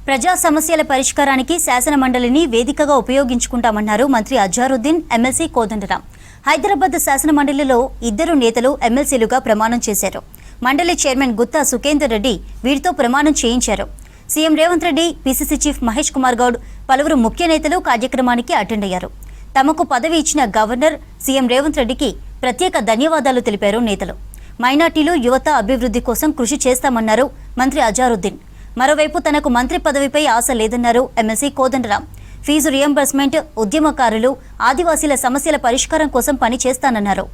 ప్రజా సమస్యల పరిష్కారానికి శాసన మండలిని వేదికగా ఉపయోగించుకుంటామన్నారు మంత్రి అజారుద్దీన్. ఎమ్మెల్సీ కోదండరాం హైదరాబాద్ శాసన మండలిలో ఇద్దరు నేతలు ఎమ్మెల్సీలుగా ప్రమాణం చేశారు. మండలి చైర్మన్ గుత్తా సుఖేందర్ రెడ్డి వీరితో ప్రమాణం చేయించారు. CM Revanth Reddy, PCC chief Mahesh Kumar Goud, పలువురు ముఖ్య నేతలు కార్యక్రమానికి అటెండ్ అయ్యారు. తమకు పదవి ఇచ్చిన గవర్నర్ సీఎం రేవంత్ రెడ్డికి ప్రత్యేక ధన్యవాదాలు తెలిపారు నేతలు. మైనార్టీలు, యువత అభివృద్ధి కోసం కృషి చేస్తామన్నారు మంత్రి అజారుద్దీన్. మరోవైపు తనకు మంత్రి పదవిపై ఆశ లేదన్నారు ఎమ్మెల్సీ కోదండరాం. ఫీజు రియంబర్స్మెంట్, ఉద్యమకారులు, ఆదివాసీల సమస్యల పరిష్కారం కోసం పని చేస్తానన్నారు.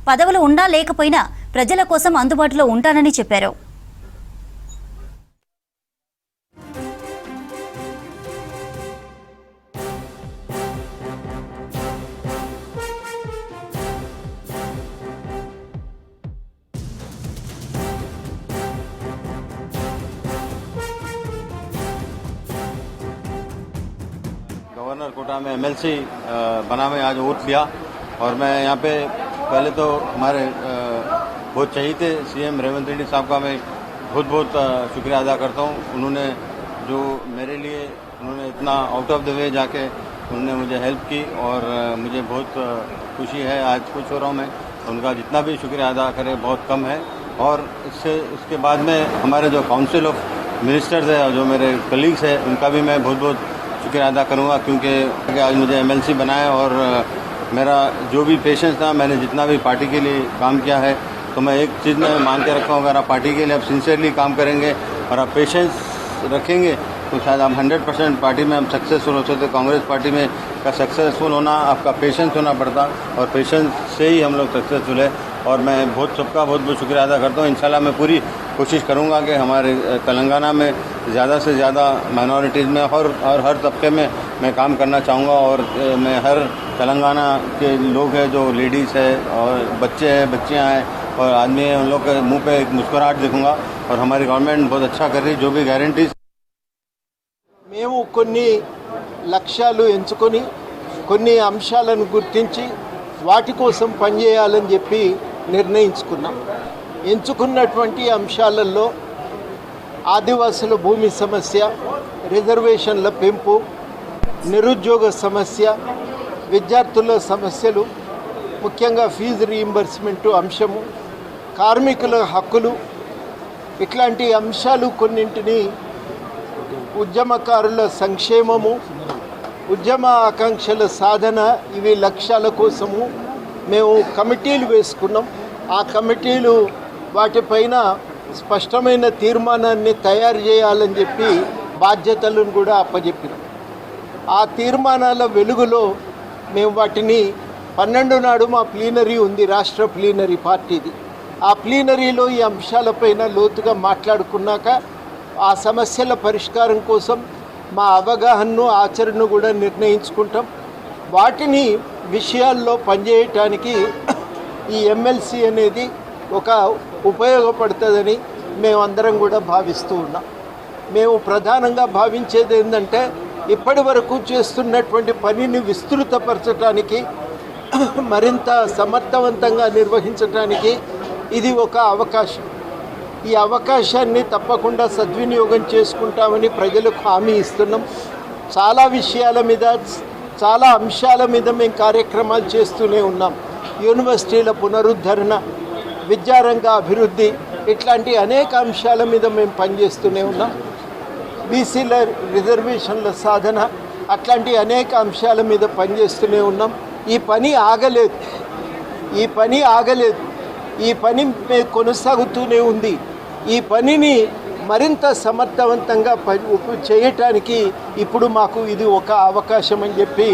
పదవులు ఉన్నా లేకపోయినా ప్రజల కోసం అందుబాటులో ఉంటానని చెప్పారు. गवर्नर कोटा में एमएलसी बना में आज वोट लिया और मैं यहाँ पे पहले तो हमारे बहुत चाहिए सीएम रेवंत रेड्डी साहब का मैं बहुत बहुत शुक्रिया अदा करता हूँ. उन्होंने जो मेरे लिए उन्होंने इतना आउट ऑफ द वे जाके उन्होंने मुझे हेल्प की और मुझे बहुत खुशी है. आज खुश हो रहा हूँ मैं. उनका जितना भी शुक्रिया अदा करे बहुत कम है. और इसके बाद में हमारे जो काउंसिल ऑफ मिनिस्टर्स है और जो मेरे कलीग्स है उनका भी मैं बहुत बहुत शुक्रिया अदा करूंगा, क्योंकि आज मुझे एमएलसी बनाया और मेरा जो भी पेशेंस था, मैंने जितना भी पार्टी के लिए काम किया है, तो मैं एक चीज़ में मान के रखा हूँ, अगर आप पार्टी के लिए आप सिंसियरली काम करेंगे और आप पेशेंस रखेंगे तो शायद आप 100% पार्टी में हम सक्सेसफुल हो सकते. कांग्रेस पार्टी में का सक्सेसफुल होना आपका पेशेंस होना पड़ता और पेशेंस से ही हम लोग सक्सेसफुल है. और मैं सबका बहुत बहुत शुक्रिया अदा करता हूँ. इंशाल्लाह मैं पूरी कोशिश करूँगा कि हमारे तेलंगाना में ज़्यादा से ज़्यादा माइनॉरिटीज़ में और हर तबके में मैं काम करना चाहूँगा. और मैं हर तेलंगाना के लोग हैं, जो लेडीज़ है और बच्चे हैं, बच्चियाँ हैं और आदमी हैं, उन लोग के मुँह पे एक मुस्कुराहट दिखूँगा. और हमारी गवर्नमेंट बहुत अच्छा कर रही, जो भी गारंटीज మేము కొన్ని లక్ష్యాలు ఎంచుకొని కొన్ని అంశాలను గుర్తించి వాటి కోసం పనిచేయాలని చెప్పి నిర్ణయించుకున్నాం. ఎంచుకున్నటువంటి అంశాలలో ఆదివాసుల భూమి సమస్య, రిజర్వేషన్ల పెంపు, నిరుద్యోగ సమస్య, విద్యార్థుల సమస్యలు, ముఖ్యంగా ఫీజు రీయింబర్స్మెంట్ అంశము, కార్మికుల హక్కులు, ఇట్లాంటి అంశాలు కొన్నింటిని, ఉద్యమకారుల సంక్షేమము, ఉద్యమ ఆకాంక్షల సాధన, ఇవి లక్ష్యాల కోసము మేము కమిటీలు వేసుకున్నాం. ఆ కమిటీలు వాటిపైన స్పష్టమైన తీర్మానాన్ని తయారు చేయాలని చెప్పి బాధ్యతలను కూడా అప్పచెప్పినాం. ఆ తీర్మానాల వెలుగులో మేము వాటిని 12 నాడు మా ప్లీనరీ ఉంది, రాష్ట్ర ప్లీనరీ పార్టీది. ఆ ప్లీనరీలో ఈ అంశాలపైన లోతుగా మాట్లాడుకున్నాక ఆ సమస్యల పరిష్కారం కోసం మా అవగాహనను, ఆచరణను కూడా నిర్ణయించుకుంటాం. వాటిని విషయాల్లో పనిచేయటానికి ఈ ఎమ్మెల్సీ అనేది ఒక ఉపయోగపడుతుందని మేమందరం కూడా భావిస్తూ ఉన్నాం. మేము ప్రధానంగా భావించేది ఏంటంటే, ఇప్పటి వరకు చేస్తున్నటువంటి పనిని విస్తృతపరచడానికి, మరింత సమర్థవంతంగా నిర్వహించడానికి ఇది ఒక అవకాశం. ఈ అవకాశాన్ని తప్పకుండా సద్వినియోగం చేసుకుంటామని ప్రజలకు హామీ ఇస్తున్నాం. చాలా విషయాల మీద, చాలా అంశాల మీద మేము కార్యక్రమాలు చేస్తూనే ఉన్నాం. యూనివర్సిటీల పునరుద్ధరణ, విద్యారంగ అభివృద్ధి, ఇట్లాంటి అనేక అంశాల మీద మేము పనిచేస్తూనే ఉన్నాం. బీసీల రిజర్వేషన్ల సాధన, అట్లాంటి అనేక అంశాల మీద పనిచేస్తూనే ఉన్నాం. ఈ పని ఆగలేదు, ఈ పని కొనసాగుతూనే ఉంది. ఈ పనిని మరింత సమర్థవంతంగా చేయటానికి ఇప్పుడు మాకు ఇది ఒక అవకాశం అని చెప్పి